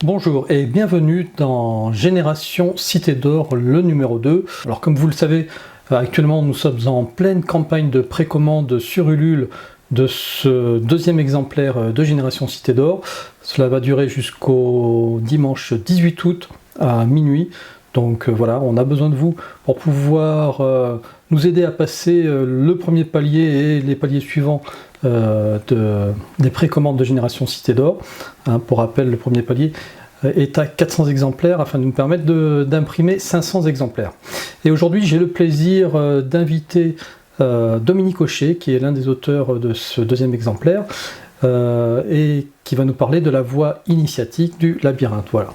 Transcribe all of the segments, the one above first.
Bonjour et bienvenue dans Génération Cité d'Or, le numéro 2. Alors comme vous le savez, actuellement nous sommes en pleine campagne de précommande sur Ulule de ce deuxième exemplaire de Génération Cité d'Or. Cela va durer jusqu'au dimanche 18 août à minuit. Donc voilà, on a besoin de vous pour pouvoir nous aider à passer le premier palier et les paliers suivants des précommandes de Génération Cité d'Or. Pour rappel, le premier palier est à 400 exemplaires afin de nous permettre d'imprimer 500 exemplaires. Et aujourd'hui, j'ai le plaisir d'inviter Dominique Hochet, qui est l'un des auteurs de ce deuxième exemplaire, et qui va nous parler de la voie initiatique du labyrinthe. Voilà.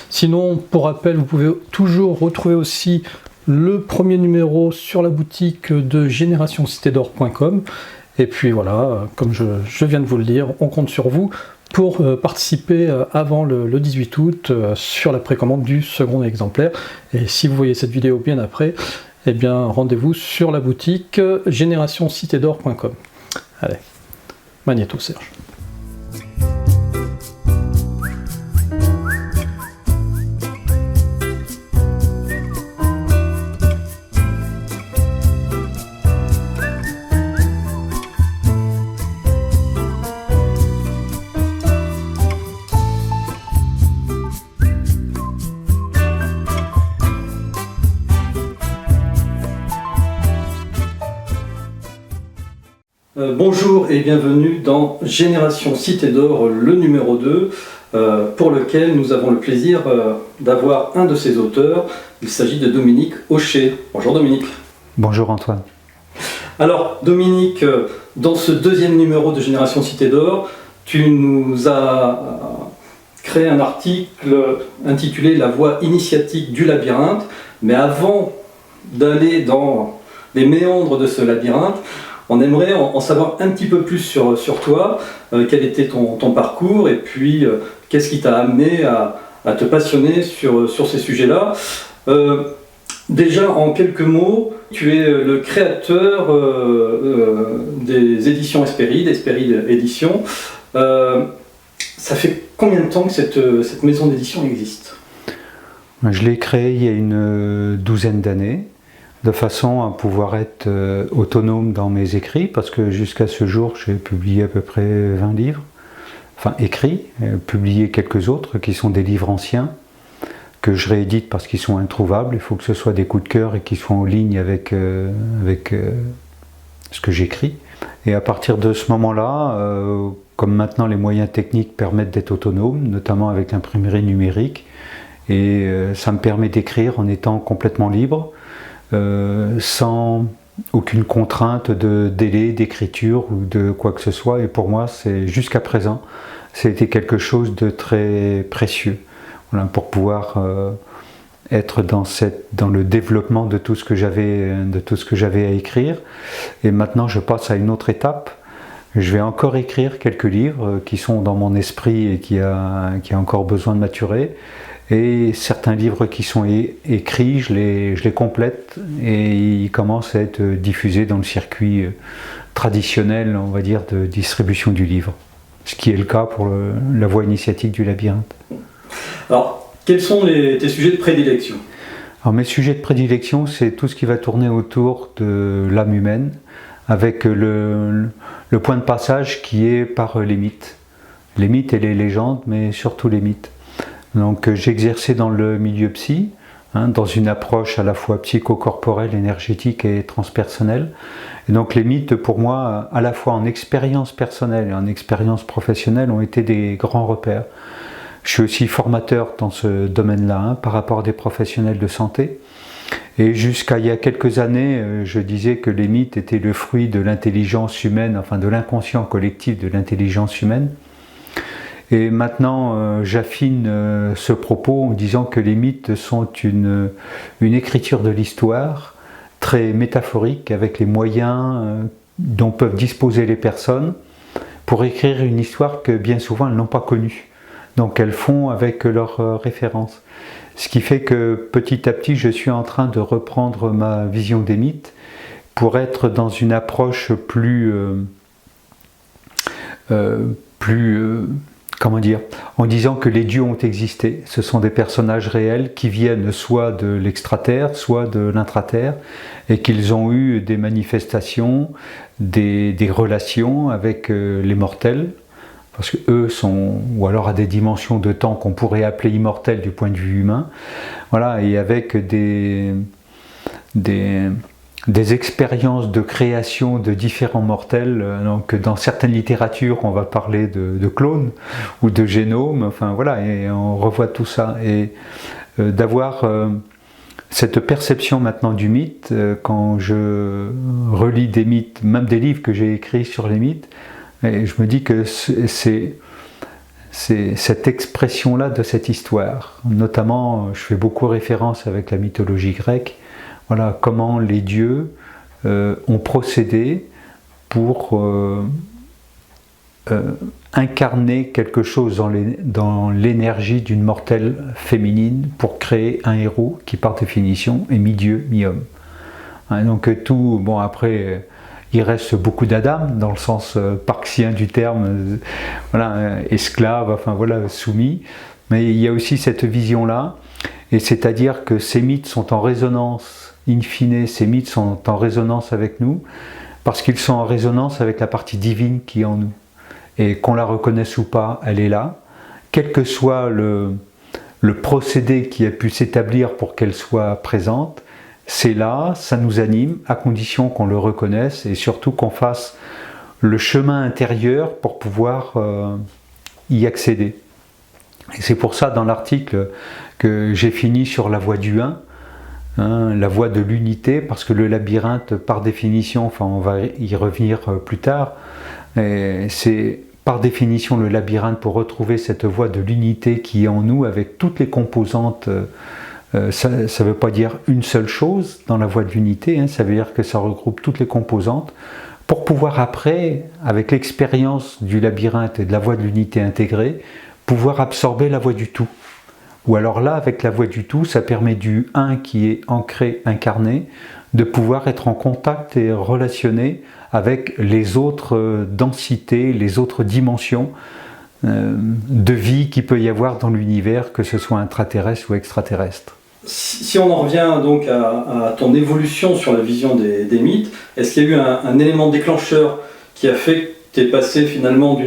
Sinon, pour rappel, vous pouvez toujours retrouver aussi le premier numéro sur la boutique de générationcitedor.com. Et puis voilà, comme je viens de vous le dire, on compte sur vous pour participer avant le 18 août sur la précommande du second exemplaire. Et si vous voyez cette vidéo bien après, eh bien rendez-vous sur la boutique générationcitedor.com. Allez, magnéto Serge. Bonjour et bienvenue dans Génération Cité d'Or, le numéro 2, pour lequel nous avons le plaisir d'avoir un de ses auteurs. Il s'agit de Dominique Hochet. Bonjour Dominique. Bonjour Antoine. Alors Dominique, dans ce deuxième numéro de Génération Cité d'Or, tu nous as créé un article intitulé La voie initiatique du labyrinthe. Mais avant d'aller dans les méandres de ce labyrinthe, on aimerait en savoir un petit peu plus sur toi, quel était ton parcours et puis qu'est-ce qui t'a amené à te passionner sur ces sujets-là. Déjà, en quelques mots, tu es le créateur des éditions Hespéride Éditions. Ça fait combien de temps que cette maison d'édition existe ? Je l'ai créée il y a une douzaine d'années, de façon à pouvoir être autonome dans mes écrits, parce que jusqu'à ce jour, j'ai publié à peu près 20 livres, enfin écrits, publié quelques autres qui sont des livres anciens, que je réédite parce qu'ils sont introuvables. Il faut que ce soit des coups de cœur et qu'ils soient en ligne avec ce que j'écris. Et à partir de ce moment-là, comme maintenant les moyens techniques permettent d'être autonome, notamment avec l'imprimerie numérique, et ça me permet d'écrire en étant complètement libre, sans aucune contrainte de délai, d'écriture ou de quoi que ce soit. Et pour moi, c'est jusqu'à présent, c'était quelque chose de très précieux, voilà, pour pouvoir être dans le développement de tout ce que j'avais à écrire. Et maintenant, je passe à une autre étape. Je vais encore écrire quelques livres qui sont dans mon esprit et qui a encore besoin de maturer. Et certains livres qui sont écrits, je les complète et ils commencent à être diffusés dans le circuit traditionnel, on va dire, de distribution du livre. Ce qui est le cas pour la voie initiatique du labyrinthe. Alors, quels sont tes sujets de prédilection ? Alors, mes sujets de prédilection, c'est tout ce qui va tourner autour de l'âme humaine, avec le point de passage qui est par les mythes. Les mythes et les légendes, mais surtout les mythes. Donc j'ai exercé dans le milieu psy, dans une approche à la fois psychocorporelle, énergétique et transpersonnelle. Et donc les mythes pour moi, à la fois en expérience personnelle et en expérience professionnelle, ont été des grands repères. Je suis aussi formateur dans ce domaine-là, par rapport à des professionnels de santé. Et jusqu'à il y a quelques années, je disais que les mythes étaient le fruit de l'intelligence humaine, enfin de l'inconscient collectif de l'intelligence humaine. Et maintenant, j'affine ce propos en disant que les mythes sont une écriture de l'histoire très métaphorique, avec les moyens dont peuvent disposer les personnes pour écrire une histoire que bien souvent elles n'ont pas connue. Donc elles font avec leurs références. Ce qui fait que petit à petit, je suis en train de reprendre ma vision des mythes pour être dans une approche plus comment dire, en disant que les dieux ont existé. Ce sont des personnages réels qui viennent soit de l'extraterre, soit de l'intraterre, et qu'ils ont eu des manifestations, des relations avec les mortels, parce que eux sont, ou alors à des dimensions de temps qu'on pourrait appeler immortelles du point de vue humain, voilà, et avec des expériences de création de différents mortels. Donc dans certaines littératures on va parler de clones ou de génomes, enfin voilà, et on revoit tout ça, et d'avoir cette perception maintenant du mythe, quand je relis des mythes, même des livres que j'ai écrits sur les mythes, et je me dis que c'est cette expression-là de cette histoire. Notamment, je fais beaucoup référence avec la mythologie grecque, voilà, comment les dieux ont procédé pour incarner quelque chose dans l'énergie d'une mortelle féminine pour créer un héros qui, par définition, est mi-dieu, mi-homme. Hein, donc tout, bon après, il reste beaucoup d'Adam, dans le sens parxien du terme, voilà, esclave, enfin voilà, soumis, mais il y a aussi cette vision-là, et c'est-à-dire que ces mythes sont en résonance, in fine, ces mythes sont en résonance avec nous, parce qu'ils sont en résonance avec la partie divine qui est en nous. Et qu'on la reconnaisse ou pas, elle est là. Quel que soit le procédé qui a pu s'établir pour qu'elle soit présente, c'est là, ça nous anime, à condition qu'on le reconnaisse et surtout qu'on fasse le chemin intérieur pour pouvoir y accéder. Et c'est pour ça, dans l'article, que j'ai fini sur la voie du 1, hein, la voie de l'unité, parce que le labyrinthe, par définition, enfin on va y revenir plus tard, c'est par définition le labyrinthe pour retrouver cette voie de l'unité qui est en nous avec toutes les composantes. Ça ne veut pas dire une seule chose dans la voie de l'unité, hein, ça veut dire que ça regroupe toutes les composantes pour pouvoir après, avec l'expérience du labyrinthe et de la voie de l'unité intégrée, pouvoir absorber la voie du tout. Ou alors là, avec la voie du tout, ça permet du 1 qui est ancré, incarné, de pouvoir être en contact et relationné avec les autres densités, les autres dimensions de vie qu'il peut y avoir dans l'univers, que ce soit intraterrestre ou extraterrestre. Si on en revient donc à ton évolution sur la vision des mythes, est-ce qu'il y a eu un élément déclencheur qui a fait que tu es passé finalement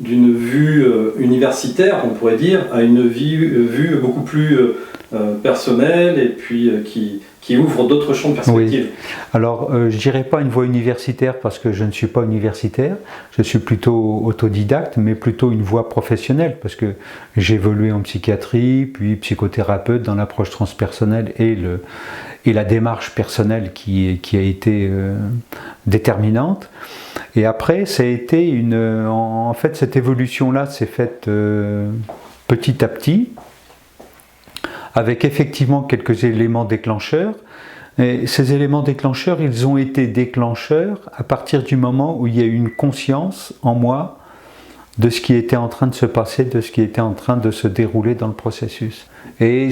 d'une vue universitaire, on pourrait dire, à une vue beaucoup plus personnelle et puis qui ouvre d'autres champs de perspective? Oui. Alors, je dirais pas une voie universitaire parce que je ne suis pas universitaire, je suis plutôt autodidacte, mais plutôt une voie professionnelle parce que j'ai évolué en psychiatrie, puis psychothérapeute dans l'approche transpersonnelle et la démarche personnelle qui a été déterminante. Et après, ça a été en fait, cette évolution-là s'est faite petit à petit, avec effectivement quelques éléments déclencheurs. Et ces éléments déclencheurs, ils ont été déclencheurs à partir du moment où il y a eu une conscience en moi de ce qui était en train de se passer, de ce qui était en train de se dérouler dans le processus. Et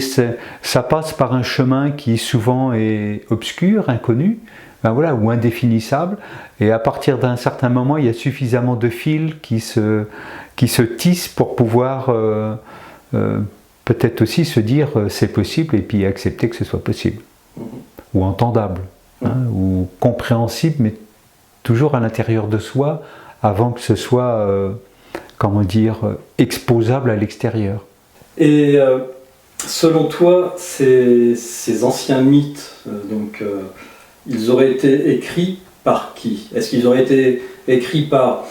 ça passe par un chemin qui souvent est obscur, inconnu, ben voilà, ou indéfinissable. Et à partir d'un certain moment, il y a suffisamment de fils qui se tissent pour pouvoir peut-être aussi se dire c'est possible et puis accepter que ce soit possible. Ou entendable, hein, ou compréhensible, mais toujours à l'intérieur de soi, avant que ce soit, comment dire, exposable à l'extérieur. Et selon toi, ces anciens mythes, ils auraient été écrits par qui? Est-ce qu'ils auraient été écrits par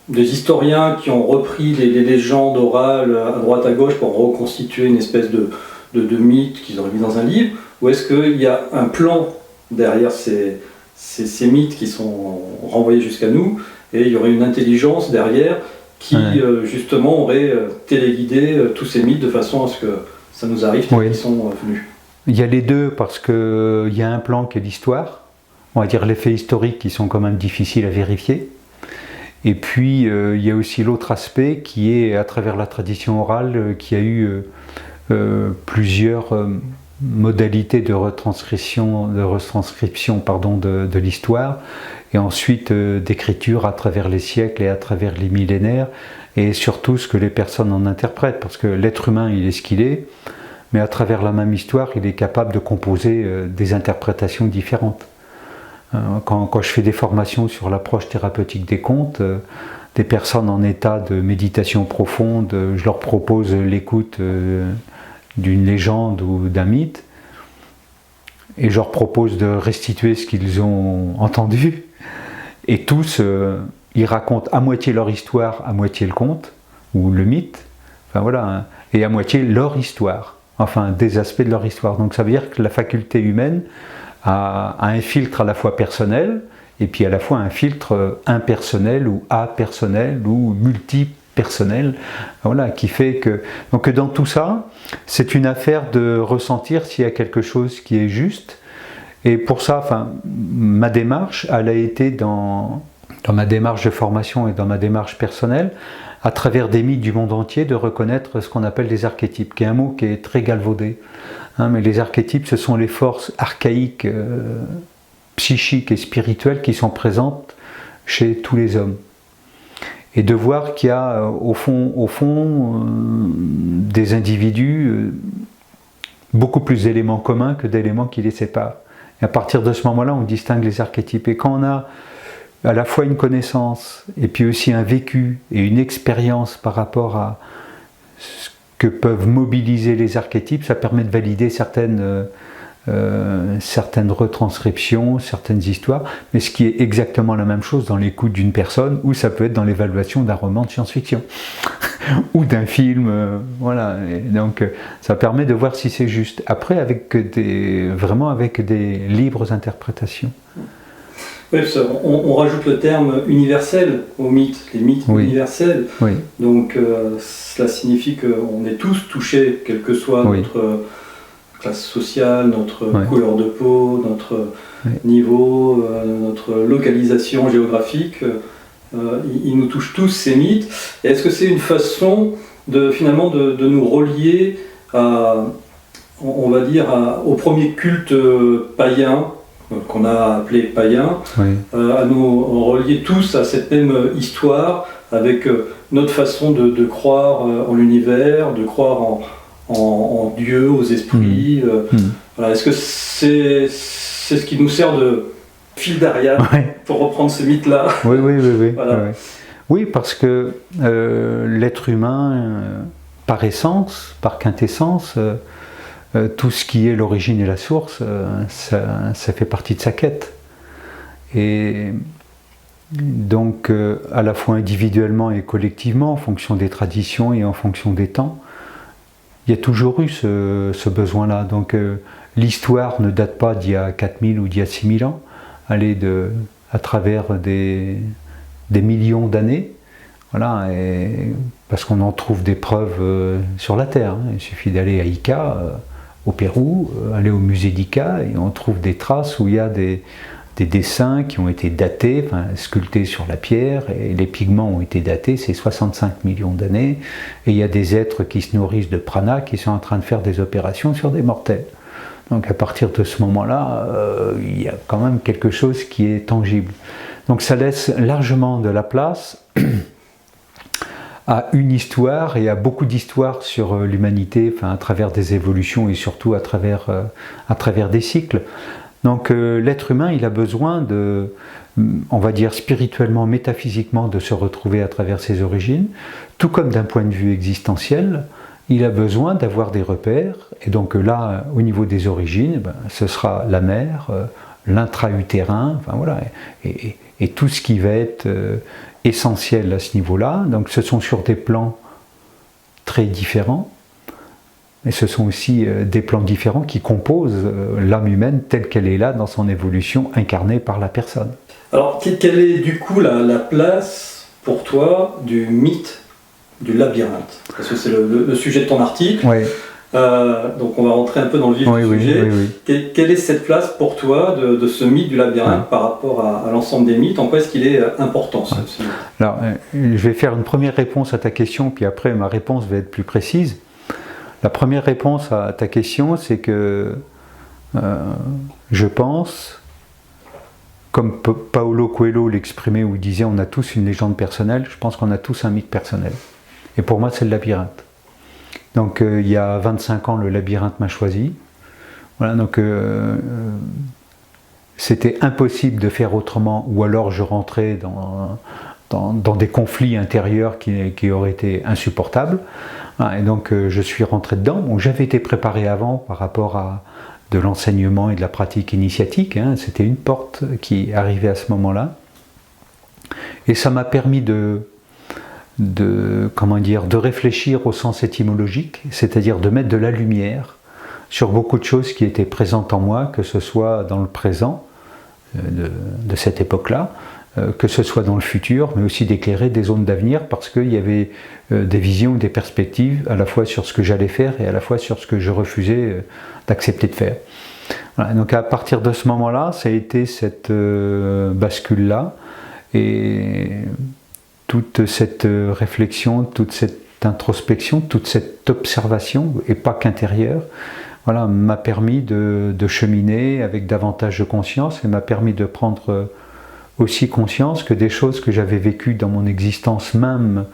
des historiens qui ont repris des légendes orales à droite à gauche pour reconstituer une espèce de mythe qu'ils auraient mis dans un livre? Ou est-ce qu'il y a un plan derrière ces mythes qui sont renvoyés jusqu'à nous, et il y aurait une intelligence derrière qui justement aurait téléguidé tous ces mythes de façon à ce que ça nous arrive tels qu'ils sont venus? Il y a les deux, parce qu'il y a un plan qui est l'histoire, on va dire les faits historiques qui sont quand même difficiles à vérifier. Et puis il y a aussi l'autre aspect qui est à travers la tradition orale, qui a eu plusieurs modalités de retranscription de l'histoire, et ensuite d'écriture à travers les siècles et à travers les millénaires, et surtout ce que les personnes en interprètent, parce que l'être humain, il est ce qu'il est, mais à travers la même histoire, il est capable de composer des interprétations différentes. Quand je fais des formations sur l'approche thérapeutique des contes, des personnes en état de méditation profonde, je leur propose l'écoute d'une légende ou d'un mythe, et je leur propose de restituer ce qu'ils ont entendu, et tous, ils racontent à moitié leur histoire, à moitié le conte, ou le mythe, enfin voilà, hein, et à moitié leur histoire, enfin des aspects de leur histoire. Donc ça veut dire que la faculté humaine a un filtre à la fois personnel, et puis à la fois un filtre impersonnel ou apersonnel ou multipersonnel, voilà, qui fait que... Donc dans tout ça, c'est une affaire de ressentir s'il y a quelque chose qui est juste, et pour ça, enfin, ma démarche, elle a été dans ma démarche de formation et dans ma démarche personnelle, à travers des mythes du monde entier, de reconnaître ce qu'on appelle les archétypes, qui est un mot qui est très galvaudé. Hein, mais les archétypes, ce sont les forces archaïques, psychiques et spirituelles qui sont présentes chez tous les hommes. Et de voir qu'il y a au fond des individus beaucoup plus d'éléments communs que d'éléments qui les séparent. Et à partir de ce moment-là, on distingue les archétypes. Et quand on a à la fois une connaissance et puis aussi un vécu et une expérience par rapport à ce que peuvent mobiliser les archétypes, ça permet de valider certaines retranscriptions, certaines histoires, mais ce qui est exactement la même chose dans l'écoute d'une personne, ou ça peut être dans l'évaluation d'un roman de science-fiction ou d'un film, voilà. Et donc ça permet de voir si c'est juste. Après, vraiment avec des libres interprétations. Oui, on rajoute le terme universel aux mythes, les mythes universels. Oui. Donc cela signifie qu'on est tous touchés, quelle que soit notre classe sociale, notre couleur de peau, notre niveau, notre localisation géographique. Ils nous touchent tous, ces mythes. Et est-ce que c'est une façon finalement de nous relier on va dire, au premier culte païen, qu'on a appelé païen, à nous relier tous à cette même histoire, avec notre façon de croire en l'univers, de croire en Dieu, aux esprits. Voilà. Est-ce que c'est ce qui nous sert de fil d'Ariane, pour reprendre ce mythe-là? Oui. Voilà. Oui, parce que l'être humain, par essence, par quintessence, tout ce qui est l'origine et la source, ça fait partie de sa quête. Et donc, à la fois individuellement et collectivement, en fonction des traditions et en fonction des temps, il y a toujours eu ce besoin-là. Donc, l'histoire ne date pas d'il y a 4000 ou d'il y a 6000 ans, elle est à travers des millions d'années. Voilà, parce qu'on en trouve des preuves sur la Terre. Il suffit d'aller à Ica, au Pérou, aller au musée d'Ica, et on trouve des traces où il y a des dessins qui ont été datés, sculptés sur la pierre, et les pigments ont été datés, c'est 65 millions d'années, et il y a des êtres qui se nourrissent de prana qui sont en train de faire des opérations sur des mortels. Donc à partir de ce moment-là, il y a quand même quelque chose qui est tangible. Donc ça laisse largement de la place à une histoire et à beaucoup d'histoires sur l'humanité, à travers des évolutions et surtout à travers des cycles. Donc l'être humain, il a besoin on va dire spirituellement, métaphysiquement, de se retrouver à travers ses origines, tout comme d'un point de vue existentiel, il a besoin d'avoir des repères, et donc là, au niveau des origines, ce sera la mère, l'intra-utérin, voilà, et tout ce qui va être essentiel à ce niveau-là. Donc ce sont sur des plans très différents, mais ce sont aussi des plans différents qui composent l'âme humaine telle qu'elle est là dans son évolution incarnée par la personne. Alors quelle est du coup la place pour toi du mythe du labyrinthe? Parce que c'est le sujet de ton article. Oui. Donc on va rentrer un peu dans le vif du sujet. Oui. Quelle est cette place pour toi de ce mythe du labyrinthe par rapport à l'ensemble des mythes? En quoi est-ce qu'il est important ce mythe? Alors, je vais faire une première réponse à ta question, puis après ma réponse va être plus précise. La première réponse à ta question, c'est que je pense, comme Paulo Coelho l'exprimait où il disait on a tous une légende personnelle, je pense qu'on a tous un mythe personnel. Et pour moi, c'est le labyrinthe. Donc il y a 25 ans, le labyrinthe m'a choisi. Voilà, donc c'était impossible de faire autrement, ou alors je rentrais dans des conflits intérieurs qui auraient été insupportables. Et donc je suis rentré dedans. Bon, j'avais été préparé avant par rapport à de l'enseignement et de la pratique initiatique. C'était une porte qui arrivait à ce moment-là. Et ça m'a permis de réfléchir au sens étymologique, c'est-à-dire de mettre de la lumière sur beaucoup de choses qui étaient présentes en moi, que ce soit dans le présent de cette époque-là, que ce soit dans le futur, mais aussi d'éclairer des zones d'avenir, parce qu'il y avait des visions, des perspectives, à la fois sur ce que j'allais faire et à la fois sur ce que je refusais d'accepter de faire. Voilà, donc à partir de ce moment-là, ça a été cette bascule-là, et toute cette réflexion, toute cette introspection, toute cette observation, et pas qu'intérieure, voilà, m'a permis de cheminer avec davantage de conscience, et m'a permis de prendre aussi conscience que des choses que j'avais vécues dans mon existence, même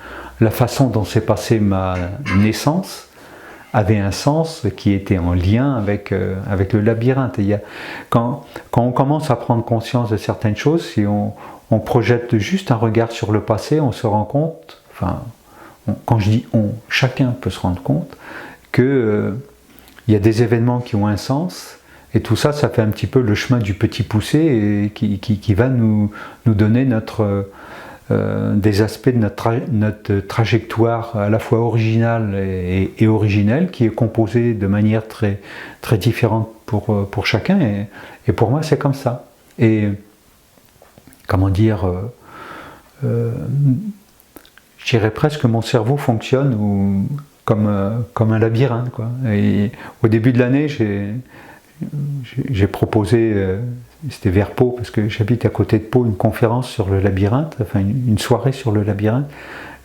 la façon dont s'est passée ma naissance, avait un sens qui était en lien avec le labyrinthe. Et quand on commence à prendre conscience de certaines choses, si on projette juste un regard sur le passé, on se rend compte, quand je dis on, chacun peut se rendre compte, que il y a des événements qui ont un sens, et tout ça, ça fait un petit peu le chemin du petit poussé, et qui va nous donner des aspects de notre trajectoire à la fois originale et originelle, qui est composée de manière très, très différente pour chacun, et pour moi c'est comme ça. Et comment dire, je dirais presque que mon cerveau fonctionne comme un labyrinthe, quoi. Et au début de l'année, j'ai proposé, c'était vers Pau, parce que j'habite à côté de Pau, une conférence sur le labyrinthe, enfin une soirée sur le labyrinthe,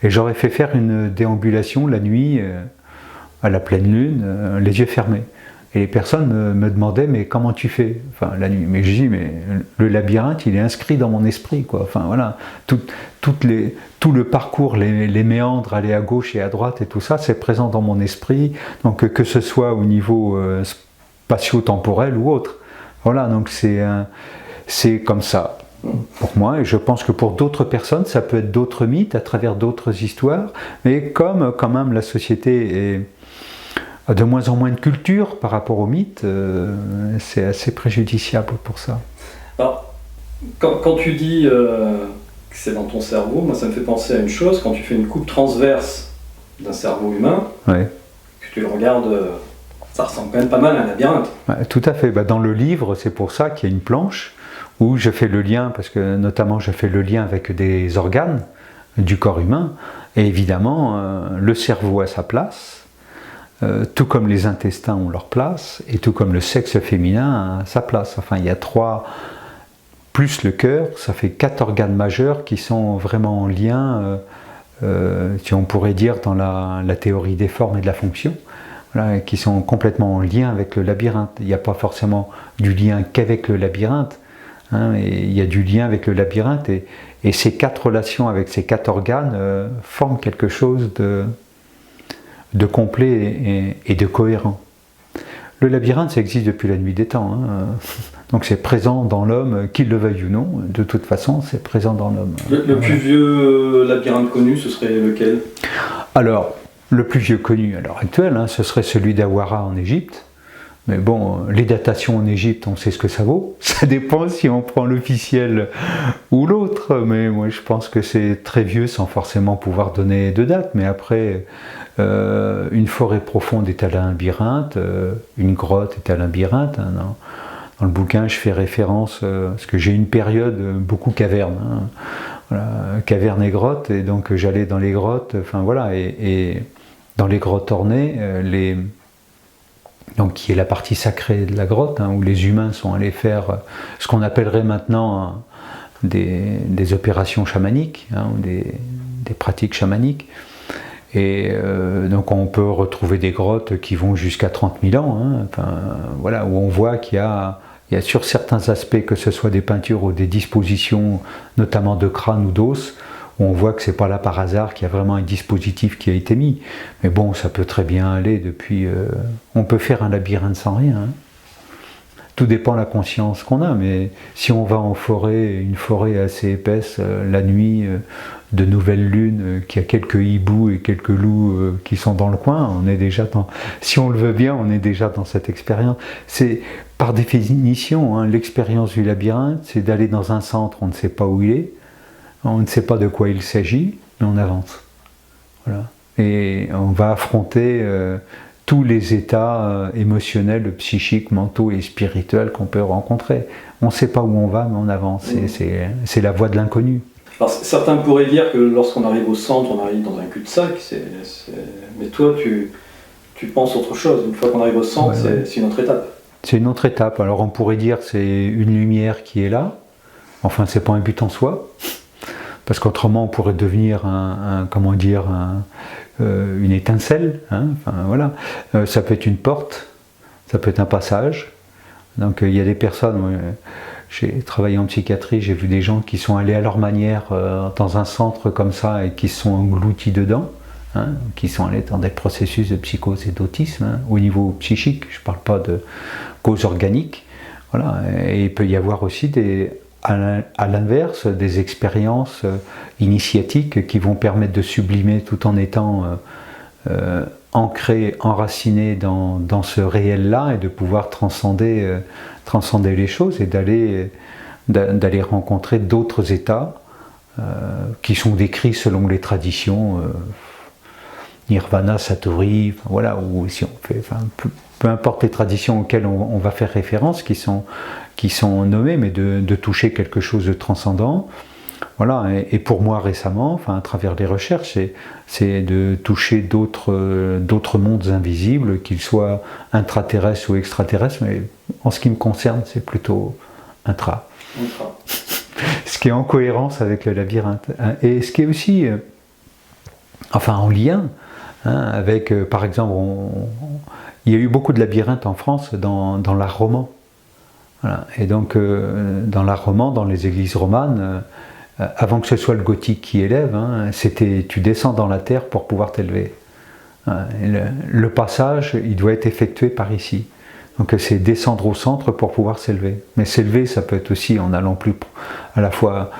et j'aurais fait faire une déambulation la nuit, à la pleine lune, les yeux fermés. Et les personnes me demandaient, mais comment tu fais, la nuit? Mais je dis, mais le labyrinthe, il est inscrit dans mon esprit, quoi. Enfin voilà, tout le parcours, les méandres, aller à gauche et à droite et tout ça, c'est présent dans mon esprit. Donc que ce soit au niveau spatio-temporel ou autre. Voilà, donc c'est comme ça pour moi, et je pense que pour d'autres personnes, ça peut être d'autres mythes à travers d'autres histoires, mais comme quand même la société a de moins en moins de culture par rapport aux mythes, c'est assez préjudiciable pour ça. Alors, quand tu dis que c'est dans ton cerveau, moi ça me fait penser à une chose, quand tu fais une coupe transverse d'un cerveau humain, ouais, que tu le regardes, ça ressemble quand même pas mal à un labyrinthe. Ouais, tout à fait. Dans le livre, c'est pour ça qu'il y a une planche où je fais le lien, parce que notamment je fais le lien avec des organes du corps humain, et évidemment le cerveau a sa place, tout comme les intestins ont leur place, et tout comme le sexe féminin a sa place. Enfin, il y a 3, plus le cœur, ça fait 4 organes majeurs qui sont vraiment en lien, si on pourrait dire, dans la théorie des formes et de la fonction, voilà, qui sont complètement en lien avec le labyrinthe. Il n'y a pas forcément du lien qu'avec le labyrinthe, et il y a du lien avec le labyrinthe, et ces 4 relations avec ces 4 organes forment quelque chose de complet et de cohérent. Le labyrinthe, ça existe depuis la nuit des temps, donc c'est présent dans l'homme, qu'il le veuille ou non, de toute façon c'est présent dans l'homme. Le plus vieux labyrinthe connu, ce serait lequel? Alors, le plus vieux connu à l'heure actuelle, ce serait celui d'Awara en Égypte. Mais bon, les datations en Égypte, on sait ce que ça vaut. Ça dépend si on prend l'officiel ou l'autre. Mais moi, je pense que c'est très vieux sans forcément pouvoir donner de date. Mais après, une forêt profonde est un labyrinthe, une grotte est un labyrinthe. Dans le bouquin, je fais référence, parce que j'ai une période beaucoup caverne. Voilà, caverne et grotte, et donc j'allais dans les grottes, enfin voilà, et dans les grottes ornées, donc qui est la partie sacrée de la grotte, où les humains sont allés faire ce qu'on appellerait maintenant des opérations chamaniques, ou des pratiques chamaniques. Et donc on peut retrouver des grottes qui vont jusqu'à 30 000 ans, hein, enfin, voilà, où on voit qu'il y a sur certains aspects, que ce soit des peintures ou des dispositions, notamment de crâne ou d'os, où on voit que c'est pas là par hasard, qu'il y a vraiment un dispositif qui a été mis. Mais bon, ça peut très bien aller depuis... on peut faire un labyrinthe sans rien, hein. Tout dépend de la conscience qu'on a, mais si on va en forêt, une forêt assez épaisse, la nuit, de nouvelle lune, qu'il y a quelques hiboux et quelques loups qui sont dans le coin, on est déjà dans... Si on le veut bien, on est déjà dans cette expérience. C'est par définition, hein, l'expérience du labyrinthe, c'est d'aller dans un centre, on ne sait pas où il est, on ne sait pas de quoi il s'agit, mais on avance. Voilà. Et on va affronter... tous les états émotionnels, psychiques, mentaux et spirituels qu'on peut rencontrer. On ne sait pas où on va, mais on avance. C'est la voie de l'inconnu. Alors, certains pourraient dire que lorsqu'on arrive au centre, on arrive dans un cul-de-sac. Mais toi, tu penses autre chose. Une fois qu'on arrive au centre, c'est une autre étape. C'est une autre étape. Alors on pourrait dire que c'est une lumière qui est là. Enfin, c'est pas un but en soi. Parce qu'autrement, on pourrait devenir une étincelle, hein, enfin, voilà. Ça peut être une porte, ça peut être un passage. Donc il y a des personnes, j'ai travaillé en psychiatrie, j'ai vu des gens qui sont allés à leur manière dans un centre comme ça et qui se sont engloutis dedans, hein, qui sont allés dans des processus de psychose et d'autisme, hein, au niveau psychique, je ne parle pas de cause organique. Voilà. Et il peut y avoir aussi à l'inverse, des expériences initiatiques qui vont permettre de sublimer tout en étant ancré, enraciné dans ce réel-là et de pouvoir transcender les choses et d'aller rencontrer d'autres états qui sont décrits selon les traditions, Nirvana, Satori, enfin, voilà, ou si on fait, enfin, peu importe les traditions auxquelles on va faire référence, qui sont nommées, mais de toucher quelque chose de transcendant. Voilà, et pour moi récemment, enfin, à travers les recherches, c'est de toucher d'autres mondes invisibles, qu'ils soient intraterrestres ou extraterrestres, mais en ce qui me concerne, c'est plutôt intra. Ce qui est en cohérence avec le labyrinthe. Et ce qui est aussi, en lien, hein, avec, par exemple, il y a eu beaucoup de labyrinthes en France dans l'art roman. Voilà. Et donc, dans l'art roman, dans les églises romanes, avant que ce soit le gothique qui élève, hein, c'était tu descends dans la terre pour pouvoir t'élever. Le passage, il doit être effectué par ici. Donc c'est descendre au centre pour pouvoir s'élever. Mais s'élever, ça peut être aussi en allant plus à la fois.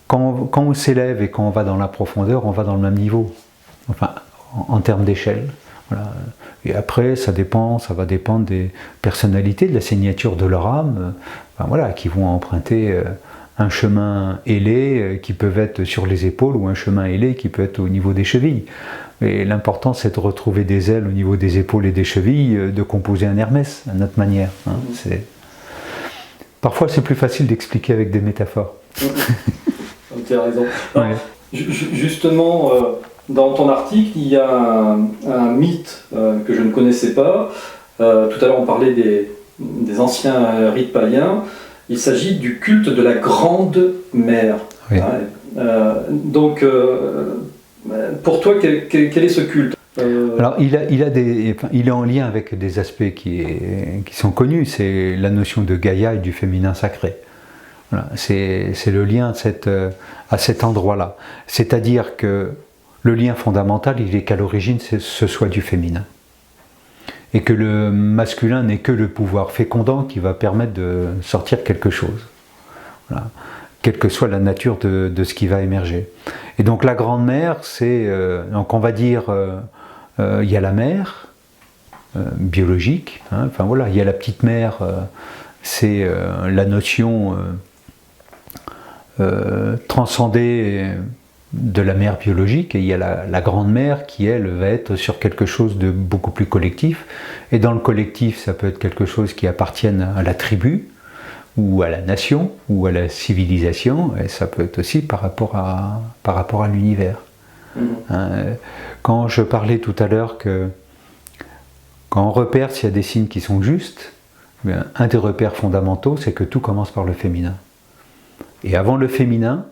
Quand on s'élève et quand on va dans la profondeur, on va dans le même niveau. Enfin, en termes d'échelle. Voilà. Et après, ça va dépendre des personnalités, de la signature de leur âme, enfin, voilà, qui vont emprunter un chemin ailé qui peut être sur les épaules ou un chemin ailé qui peut être au niveau des chevilles. Et l'important, c'est de retrouver des ailes au niveau des épaules et des chevilles, de composer un Hermès à notre manière. Hein. Parfois, c'est plus facile d'expliquer avec des métaphores. Tu as raison. Ouais. Justement, dans ton article, il y a un mythe que je ne connaissais pas. Tout à l'heure, on parlait des anciens rites païens. Il s'agit du culte de la Grande Mère. Oui. Donc, pour toi, quel est ce culte ? Alors, il est en lien avec des aspects qui sont connus. C'est la notion de Gaïa et du féminin sacré. Voilà, c'est le lien à cet endroit-là. C'est-à-dire que le lien fondamental, il est qu'à l'origine, ce soit du féminin. Et que le masculin n'est que le pouvoir fécondant qui va permettre de sortir quelque chose. Voilà. Quelle que soit la nature de ce qui va émerger. Et donc la grande mère, c'est, donc on va dire, il y a la mère biologique, hein, enfin voilà, il y a la petite mère, c'est la notion transcendée de la mère biologique, et il y a la grande mère qui, elle, va être sur quelque chose de beaucoup plus collectif. Et dans le collectif, ça peut être quelque chose qui appartienne à la tribu, ou à la nation, ou à la civilisation, et ça peut être aussi par rapport à l'univers. Quand je parlais tout à l'heure que quand on repère s'il y a des signes qui sont justes, bien, un des repères fondamentaux, c'est que tout commence par le féminin. Et avant le féminin,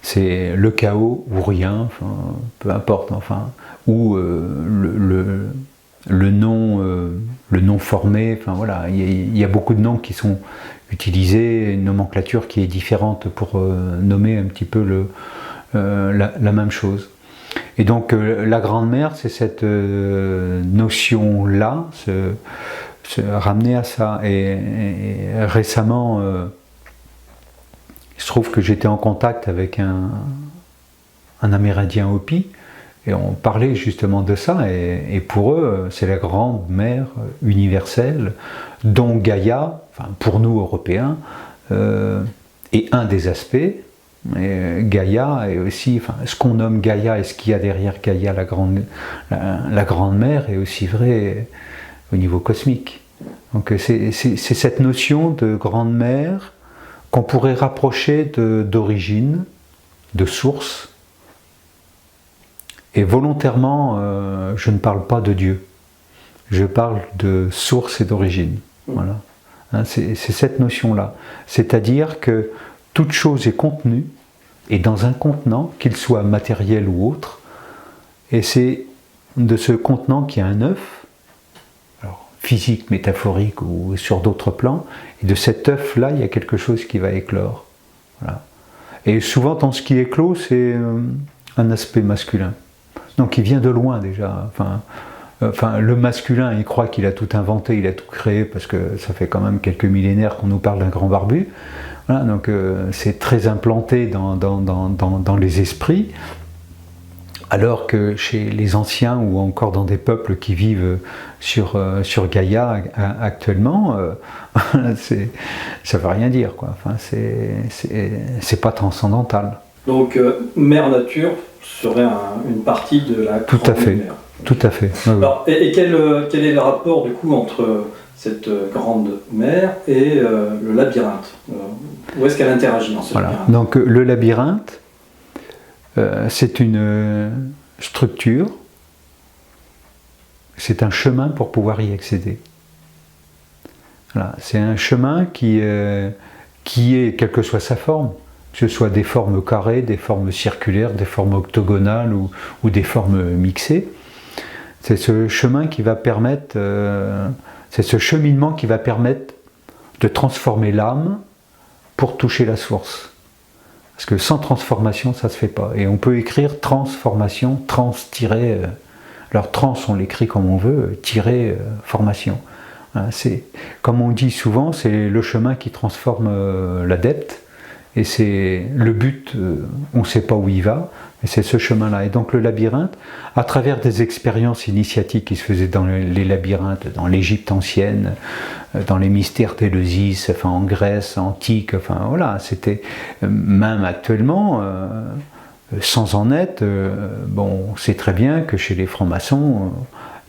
c'est le chaos ou rien, enfin, peu importe, enfin, ou le nom formé, enfin voilà, il y a beaucoup de noms qui sont utilisés, une nomenclature qui est différente pour nommer un petit peu la même chose. Et donc la Grande Mère, c'est cette notion-là, se ramener à ça. Et récemment, il se trouve que j'étais en contact avec un Amérindien Hopi, et on parlait justement de ça, et pour eux, c'est la Grande Mère universelle, dont Gaïa, enfin, pour nous Européens, est un des aspects. Et Gaïa est aussi, enfin, ce qu'on nomme Gaïa et ce qu'il y a derrière Gaïa, la grande mère, est aussi vrai au niveau cosmique. Donc c'est cette notion de grande mère qu'on pourrait rapprocher d'origine, de source. Et volontairement, je ne parle pas de Dieu. Je parle de source et d'origine. Voilà. Hein, c'est cette notion-là. C'est-à-dire que toute chose est contenue, et dans un contenant, qu'il soit matériel ou autre, et c'est de ce contenant qu'il y a un œuf, alors physique, métaphorique ou sur d'autres plans, et de cet œuf-là, il y a quelque chose qui va éclore. Voilà. Et souvent, dans ce qui éclot, c'est un aspect masculin. Donc il vient de loin déjà. Enfin, le masculin, il croit qu'il a tout inventé, il a tout créé, parce que ça fait quand même quelques millénaires qu'on nous parle d'un grand barbu. Voilà, donc c'est très implanté dans les esprits, alors que chez les anciens ou encore dans des peuples qui vivent sur Gaïa actuellement, ça ne veut rien dire, quoi. Enfin, c'est pas transcendantal. Donc Mère Nature serait une partie de la Tout à fait. Mère. Tout à fait. Oui, alors, et quel est le rapport du coup entre cette grande mère et le labyrinthe? Où est-ce qu'elle interagit dans ce labyrinthe? Donc le labyrinthe, c'est une structure, c'est un chemin pour pouvoir y accéder. Voilà. C'est un chemin qui est, quelle que soit sa forme, que ce soit des formes carrées, des formes circulaires, des formes octogonales ou des formes mixées. C'est ce chemin qui va permettre, c'est ce cheminement qui va permettre de transformer l'âme pour toucher la source. Parce que sans transformation, ça ne se fait pas. Et on peut écrire transformation, trans-, alors trans, on l'écrit comme on veut, tirer formation. Voilà, c'est, comme on dit souvent, c'est le chemin qui transforme l'adepte. Et c'est le but, on ne sait pas où il va, mais c'est ce chemin-là. Et donc le labyrinthe, à travers des expériences initiatiques qui se faisaient dans les labyrinthes, dans l'Égypte ancienne, dans les mystères d'Éleusis, enfin en Grèce antique, enfin voilà, c'était même actuellement, sans en être, bon, on sait très bien que chez les francs-maçons,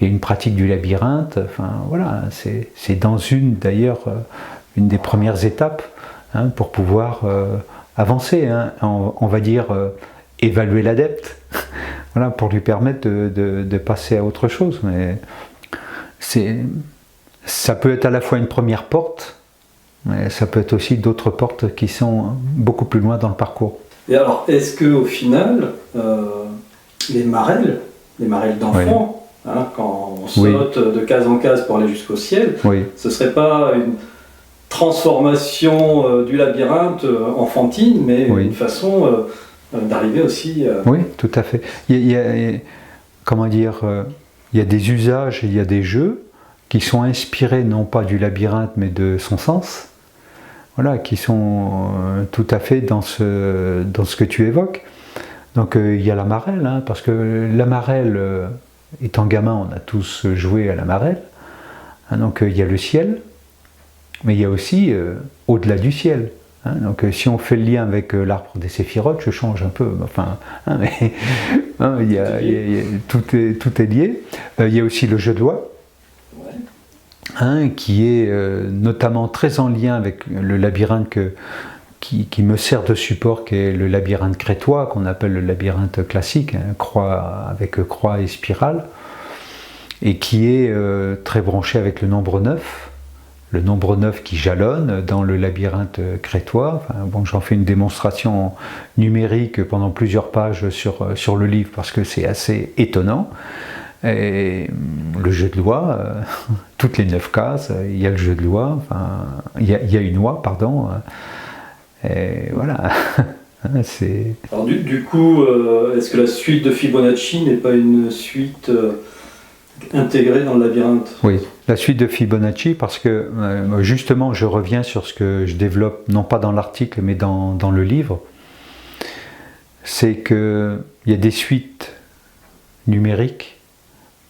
il y a une pratique du labyrinthe, enfin voilà, c'est dans d'ailleurs, une des premières étapes, hein, pour pouvoir avancer, hein, on va dire évaluer l'adepte, voilà, pour lui permettre de passer à autre chose. Mais ça peut être à la fois une première porte, mais ça peut être aussi d'autres portes qui sont beaucoup plus loin dans le parcours. Et alors, est-ce qu'au final, les marelles d'enfants, oui, hein, quand on saute, oui, de case en case pour aller jusqu'au ciel, oui, ce ne serait pas une transformation du labyrinthe enfantine, mais oui, une façon d'arriver aussi... Oui, tout à fait. Il y a des usages, il y a des jeux qui sont inspirés non pas du labyrinthe, mais de son sens, voilà, qui sont tout à fait dans ce que tu évoques. Donc il y a la marelle, hein, parce que la marelle, étant gamin, on a tous joué à la marelle, hein, donc il y a le ciel, mais il y a aussi au-delà du ciel. Hein, donc si on fait le lien avec l'arbre des séphirotes, je change un peu, enfin, hein, mais hein, tout est lié. Il y a aussi le jeu de loi, ouais, hein, qui est notamment très en lien avec le labyrinthe qui me sert de support, qui est le labyrinthe crétois, qu'on appelle le labyrinthe classique, hein, avec croix et spirale, et qui est très branché avec le nombre 9. le nombre 9 qui jalonne dans le labyrinthe crétois. Enfin, bon, j'en fais une démonstration numérique pendant plusieurs pages sur le livre parce que c'est assez étonnant. Et le jeu de loi, toutes les 9 cases, il y a le jeu de loi, enfin, il y a une loi, pardon. Et voilà. Alors du coup, est-ce que la suite de Fibonacci n'est pas une suite intégrée dans le labyrinthe? Oui, la suite de Fibonacci, parce que justement, je reviens sur ce que je développe, non pas dans l'article, mais dans le livre, c'est qu'il y a des suites numériques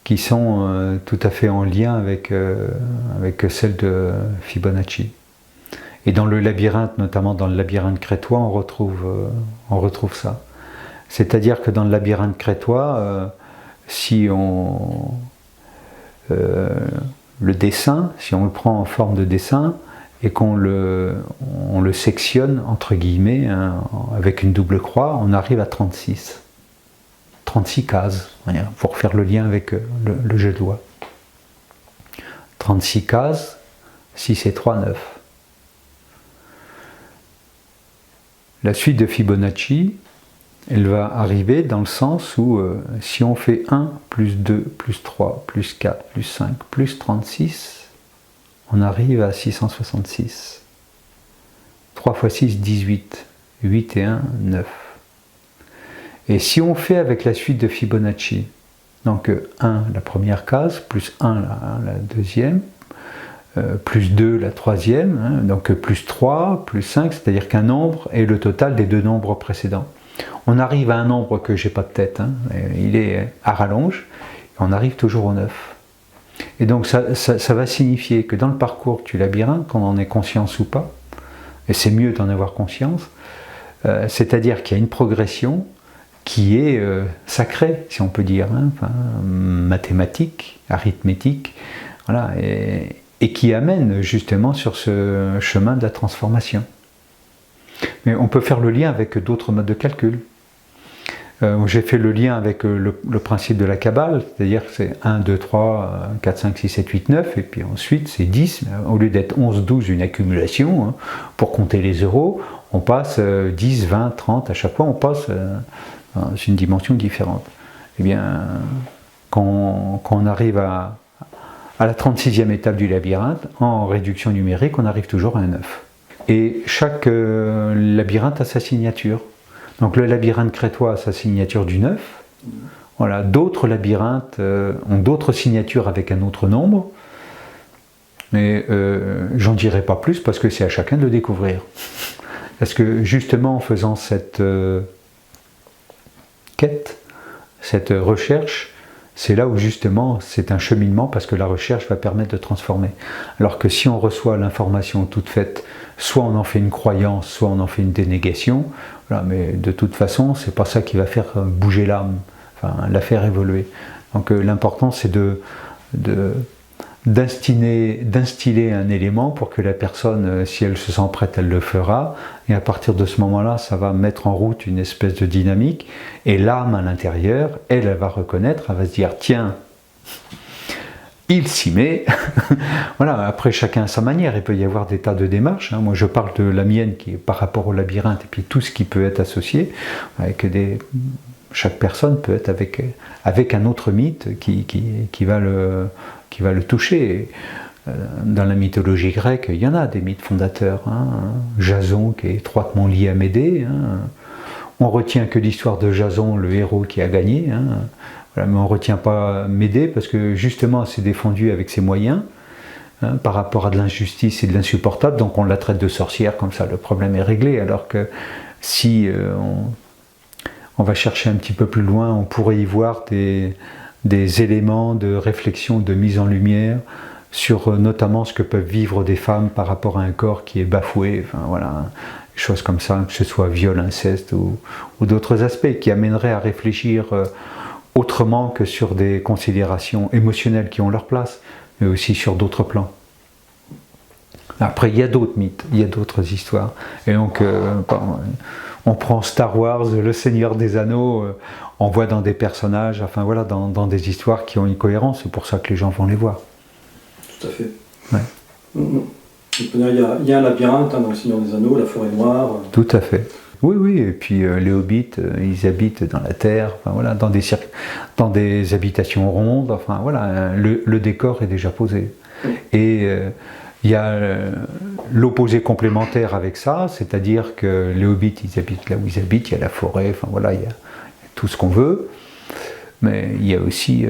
qui sont tout à fait en lien avec celle de Fibonacci. Et dans le labyrinthe, notamment dans le labyrinthe crétois, on retrouve ça. C'est-à-dire que dans le labyrinthe crétois, si on le dessin, si on le prend en forme de dessin et qu'on le sectionne entre guillemets avec une double croix, on arrive à 36 cases, pour faire le lien avec le jeu de loi. 36 cases, 6 et 3, 9. La suite de Fibonacci, elle va arriver dans le sens où si on fait 1, plus 2, plus 3, plus 4, plus 5, plus 36, on arrive à 666. 3 x 6, 18. 8 et 1, 9. Et si on fait avec la suite de Fibonacci, donc 1 la première case, plus 1 la deuxième, plus 2 la troisième, donc plus 3, plus 5, c'est-à-dire qu'un nombre est le total des deux nombres précédents. On arrive à un nombre que j'ai pas de tête, il est à rallonge, et on arrive toujours au 9. Et donc ça va signifier que dans le parcours du labyrinthe, qu'on en ait conscience ou pas, et c'est mieux d'en avoir conscience, c'est-à-dire qu'il y a une progression qui est sacrée, si on peut dire, mathématique, arithmétique, voilà, et qui amène justement sur ce chemin de la transformation. Mais on peut faire le lien avec d'autres modes de calcul. J'ai fait le lien avec le principe de la Kabbale, c'est-à-dire que c'est 1, 2, 3, 4, 5, 6, 7, 8, 9, et puis ensuite c'est 10, au lieu d'être 11, 12, une accumulation, pour compter les euros, on passe 10, 20, 30, à chaque fois on passe dans une dimension différente. Eh bien, quand on arrive à la 36e étape du labyrinthe, en réduction numérique, on arrive toujours à un 9. Et chaque labyrinthe a sa signature. Donc le labyrinthe crétois a sa signature du 9. Voilà, d'autres labyrinthes ont d'autres signatures avec un autre nombre. Mais j'en dirai pas plus parce que c'est à chacun de le découvrir. Parce que justement en faisant cette quête, cette recherche, c'est là où justement c'est un cheminement parce que la recherche va permettre de transformer. Alors que si on reçoit l'information toute faite, soit on en fait une croyance, soit on en fait une dénégation, voilà, mais de toute façon c'est pas ça qui va faire bouger l'âme, enfin, la faire évoluer. Donc l'important c'est d'instiller un élément pour que la personne, si elle se sent prête, elle le fera, et à partir de ce moment-là, ça va mettre en route une espèce de dynamique, et l'âme à l'intérieur, elle va reconnaître, elle va se dire, tiens, il s'y met. Voilà, après chacun à sa manière, il peut y avoir des tas de démarches, moi je parle de la mienne qui est par rapport au labyrinthe, et puis tout ce qui peut être associé, avec chaque personne peut être avec un autre mythe qui va le toucher. Dans la mythologie grecque, il y en a des mythes fondateurs. Jason qui est étroitement lié à Médée. On retient que l'histoire de Jason, le héros qui a gagné. Voilà, mais on ne retient pas Médée parce que justement elle s'est défendue avec ses moyens par rapport à de l'injustice et de l'insupportable, donc on la traite de sorcière, comme ça le problème est réglé. Alors que si on va chercher un petit peu plus loin, on pourrait y voir des éléments de réflexion, de mise en lumière sur notamment ce que peuvent vivre des femmes par rapport à un corps qui est bafoué, enfin voilà, des choses comme ça, que ce soit viol, inceste ou d'autres aspects qui amèneraient à réfléchir autrement que sur des considérations émotionnelles qui ont leur place, mais aussi sur d'autres plans. Après, il y a d'autres mythes, il y a d'autres histoires, et donc on prend Star Wars, Le Seigneur des Anneaux, on voit dans des personnages, enfin voilà, dans des histoires qui ont une cohérence, c'est pour ça que les gens vont les voir. Tout à fait. Ouais. Il y a un labyrinthe dans le Seigneur des Anneaux, la forêt noire. Tout à fait. Oui, oui, et puis les hobbits, ils habitent dans la terre, enfin, voilà, dans des habitations rondes, enfin voilà, le décor est déjà posé. Et il y a l'opposé complémentaire avec ça, c'est-à-dire que les hobbits, ils habitent là où ils habitent, il y a la forêt, enfin voilà, il y a tout ce qu'on veut, mais il y a aussi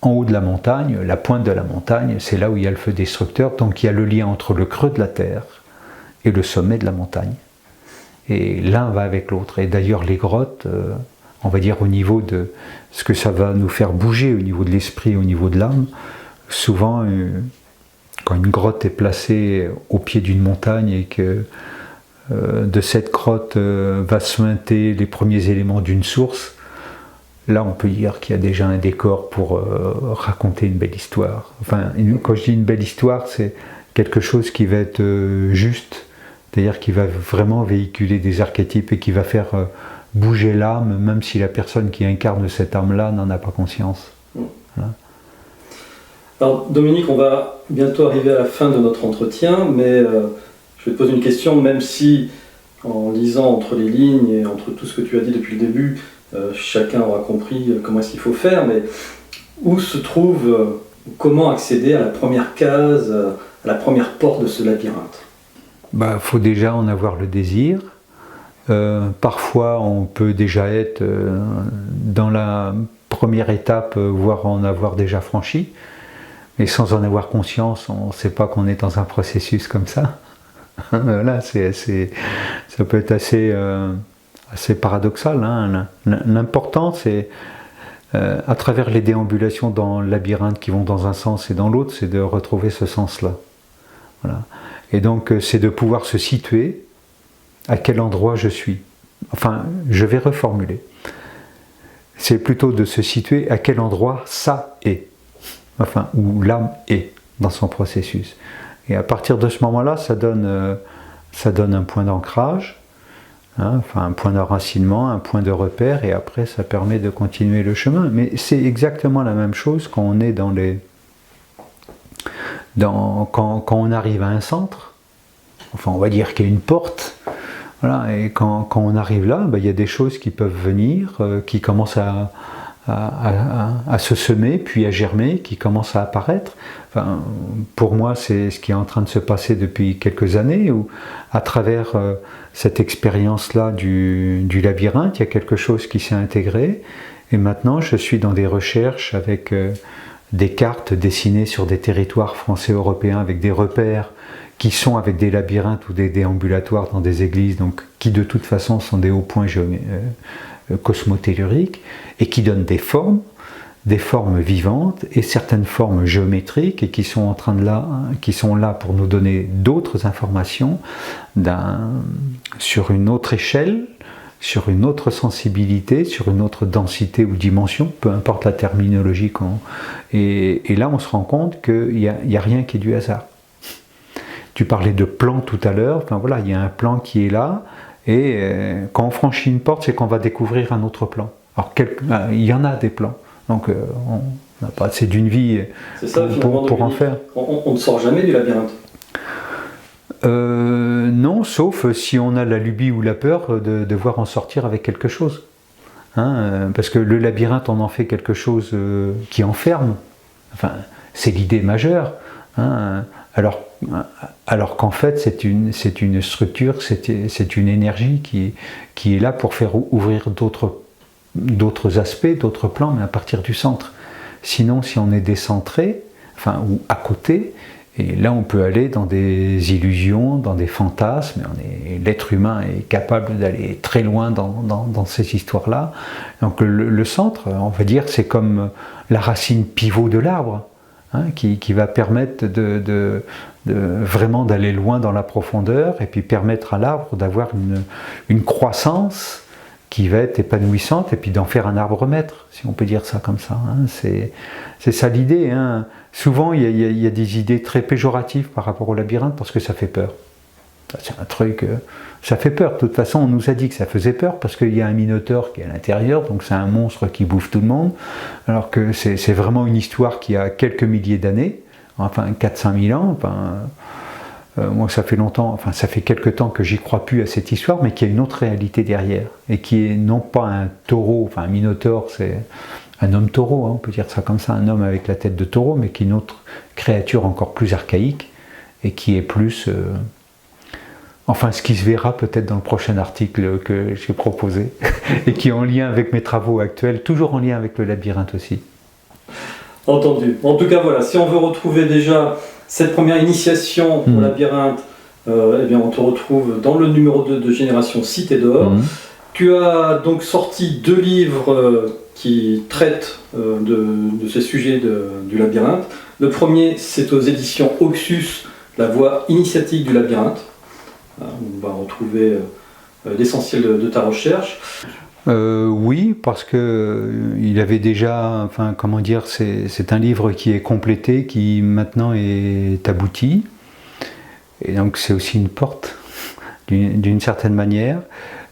en haut de la montagne, la pointe de la montagne, c'est là où il y a le feu destructeur, donc il y a le lien entre le creux de la terre et le sommet de la montagne. Et l'un va avec l'autre. Et d'ailleurs, les grottes, on va dire au niveau de ce que ça va nous faire bouger, au niveau de l'esprit, au niveau de l'âme, souvent, quand une grotte est placée au pied d'une montagne et que de cette grotte va suinter les premiers éléments d'une source, là, on peut dire qu'il y a déjà un décor pour raconter une belle histoire. Enfin, quand je dis une belle histoire, c'est quelque chose qui va être juste, c'est-à-dire qui va vraiment véhiculer des archétypes et qui va faire bouger l'âme, même si la personne qui incarne cette âme-là n'en a pas conscience. Voilà. Alors Dominique, on va bientôt arriver à la fin de notre entretien, mais je vais te poser une question, même si en lisant entre les lignes et entre tout ce que tu as dit depuis le début, chacun aura compris comment est-ce qu'il faut faire, mais où se trouve, comment accéder à la première case, à la première porte de ce labyrinthe? Faut déjà en avoir le désir. Parfois, on peut déjà être dans la première étape, voire en avoir déjà franchi. Mais sans en avoir conscience, on ne sait pas qu'on est dans un processus comme ça. Voilà, ça peut être assez paradoxal. Hein. L'important, c'est, à travers les déambulations dans le labyrinthe qui vont dans un sens et dans l'autre, c'est de retrouver ce sens-là. Voilà. Et donc, c'est de pouvoir se situer à quel endroit je suis. Enfin, je vais reformuler. C'est plutôt de se situer à quel endroit ça est. Enfin, où l'âme est dans son processus. Et à partir de ce moment-là, ça donne un point d'ancrage, hein, enfin un point d'enracinement, un point de repère, et après, ça permet de continuer le chemin. Mais c'est exactement la même chose quand on est quand on arrive à un centre, enfin on va dire qu'il y a une porte, voilà, et quand on arrive là, il y a des choses qui peuvent venir, qui commencent à se semer, puis à germer, qui commencent à apparaître. Enfin, pour moi, c'est ce qui est en train de se passer depuis quelques années, où à travers cette expérience-là du labyrinthe, il y a quelque chose qui s'est intégré, et maintenant je suis dans des recherches avec des cartes dessinées sur des territoires français européens avec des repères qui sont avec des labyrinthes ou des déambulatoires dans des églises, donc qui de toute façon sont des hauts points cosmotelluriques et qui donnent des formes vivantes et certaines formes géométriques et qui sont là pour nous donner d'autres informations sur une autre échelle, sur une autre sensibilité, sur une autre densité ou dimension, peu importe la terminologie. Et là, on se rend compte qu'il n'y a rien qui est du hasard. Tu parlais de plan tout à l'heure, enfin voilà, il y a un plan qui est là, et quand on franchit une porte, c'est qu'on va découvrir un autre plan. Alors, il y en a des plans, donc on n'a pas assez d'une vie pour en faire. On ne sort jamais du labyrinthe. Non, sauf si on a la lubie ou la peur de devoir en sortir avec quelque chose. Hein, parce que le labyrinthe, on en fait quelque chose qui enferme. Enfin, c'est l'idée majeure. Hein, alors qu'en fait, c'est une structure, c'est une énergie qui est là pour faire ouvrir d'autres aspects, d'autres plans, mais à partir du centre. Sinon, si on est décentré, enfin, ou à côté, et là on peut aller dans des illusions, dans des fantasmes, l'être humain est capable d'aller très loin dans ces histoires-là. Donc le centre, on va dire, c'est comme la racine pivot de l'arbre, hein, qui va permettre de vraiment d'aller loin dans la profondeur et puis permettre à l'arbre d'avoir une croissance qui va être épanouissante et puis d'en faire un arbre maître, si on peut dire ça comme ça. Hein. C'est ça l'idée. Hein. Souvent, il y a des idées très péjoratives par rapport au labyrinthe parce que ça fait peur. C'est un truc, ça fait peur. De toute façon, on nous a dit que ça faisait peur parce qu'il y a un minotaure qui est à l'intérieur, donc c'est un monstre qui bouffe tout le monde, alors que c'est vraiment une histoire qui a quelques milliers d'années, enfin 4-5 000 ans. Enfin, moi ça fait longtemps, enfin ça fait quelque temps que j'y crois plus à cette histoire, mais qu'il y a une autre réalité derrière, et qui est non pas un taureau, enfin un minotaure, c'est un homme taureau, hein, on peut dire ça comme ça, un homme avec la tête de taureau, mais qui est une autre créature encore plus archaïque, et qui est plus... enfin, ce qui se verra peut-être dans le prochain article que j'ai proposé, et qui est en lien avec mes travaux actuels, toujours en lien avec le labyrinthe aussi. Entendu. En tout cas, voilà, si on veut retrouver déjà cette première initiation au labyrinthe, eh bien, on te retrouve dans le numéro 2 de Génération Cité d'Or. Tu as donc sorti 2 livres qui traitent de ces sujets du labyrinthe. Le premier, c'est aux éditions Oxus, La voie initiatique du labyrinthe. On va retrouver l'essentiel de ta recherche. Oui, parce que il avait déjà, enfin comment dire, c'est un livre qui est complété, qui maintenant est abouti, et donc c'est aussi une porte d'une certaine manière.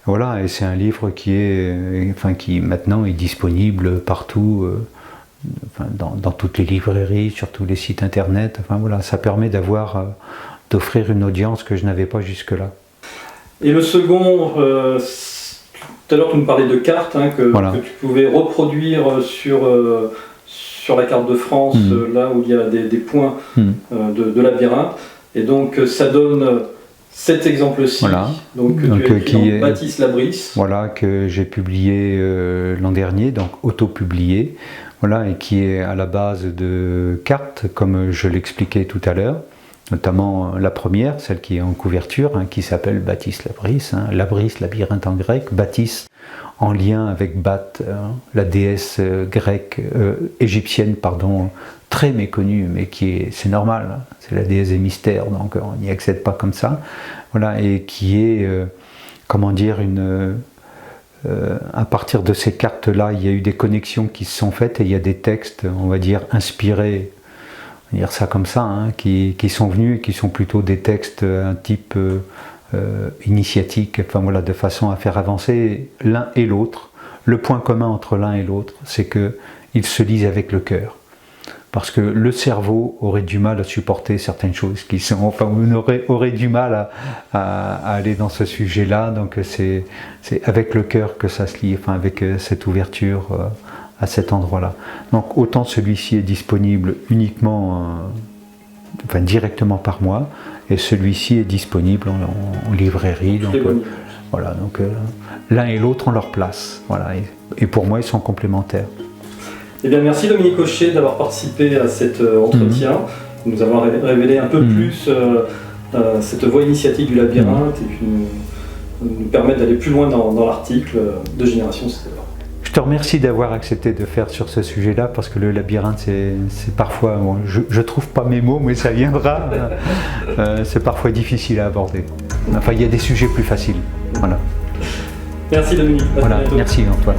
Voilà, et c'est un livre qui maintenant est disponible partout, enfin, dans toutes les librairies, sur tous les sites internet. Enfin voilà, ça permet d'offrir une audience que je n'avais pas jusque-là. Et le second, tout à l'heure tu nous parlais de cartes, hein, que tu pouvais reproduire sur la carte de France, là où il y a des points de labyrinthe. Et donc ça donne cet exemple-ci, donc tu as écrit en Baptiste Labris. Voilà, que j'ai publié l'an dernier, donc auto-publié, voilà, et qui est à la base de cartes, comme je l'expliquais tout à l'heure. Notamment la première, celle qui est en couverture, hein, qui s'appelle Baptiste Labris, hein, Labris, labyrinthe en grec, Baptiste en lien avec Bat, la déesse grecque, égyptienne, pardon, très méconnue, mais c'est normal, hein, c'est la déesse des mystères, donc on n'y accède pas comme ça, voilà, et qui est, comment dire, à partir de ces cartes-là, il y a eu des connexions qui se sont faites, et il y a des textes, on va dire, inspirés, dire ça comme ça, hein, qui sont venus et qui sont plutôt des textes un type initiatique, enfin voilà, de façon à faire avancer l'un et l'autre. Le point commun entre l'un et l'autre, c'est qu'ils se lisent avec le cœur. Parce que le cerveau aurait du mal à supporter certaines choses qui sont, enfin, on aurait du mal à aller dans ce sujet-là, donc c'est avec le cœur que ça se lit, enfin avec cette ouverture à cet endroit-là. Donc autant celui-ci est disponible uniquement, enfin directement par moi, et celui-ci est disponible en librairie. Donc voilà, donc l'un et l'autre ont leur place. Voilà, et pour moi ils sont complémentaires. Eh bien, merci Dominique Hochet d'avoir participé à cet entretien, nous avoir révélé un peu plus cette voie initiatique du labyrinthe et puis nous permettre d'aller plus loin dans l'article de Génération Cité d'Or. Je te remercie d'avoir accepté de faire sur ce sujet-là, parce que le labyrinthe, c'est parfois, bon, je trouve pas mes mots, mais ça viendra, c'est parfois difficile à aborder. Enfin, il y a des sujets plus faciles. Voilà. Merci Dominique. Voilà, merci Antoine.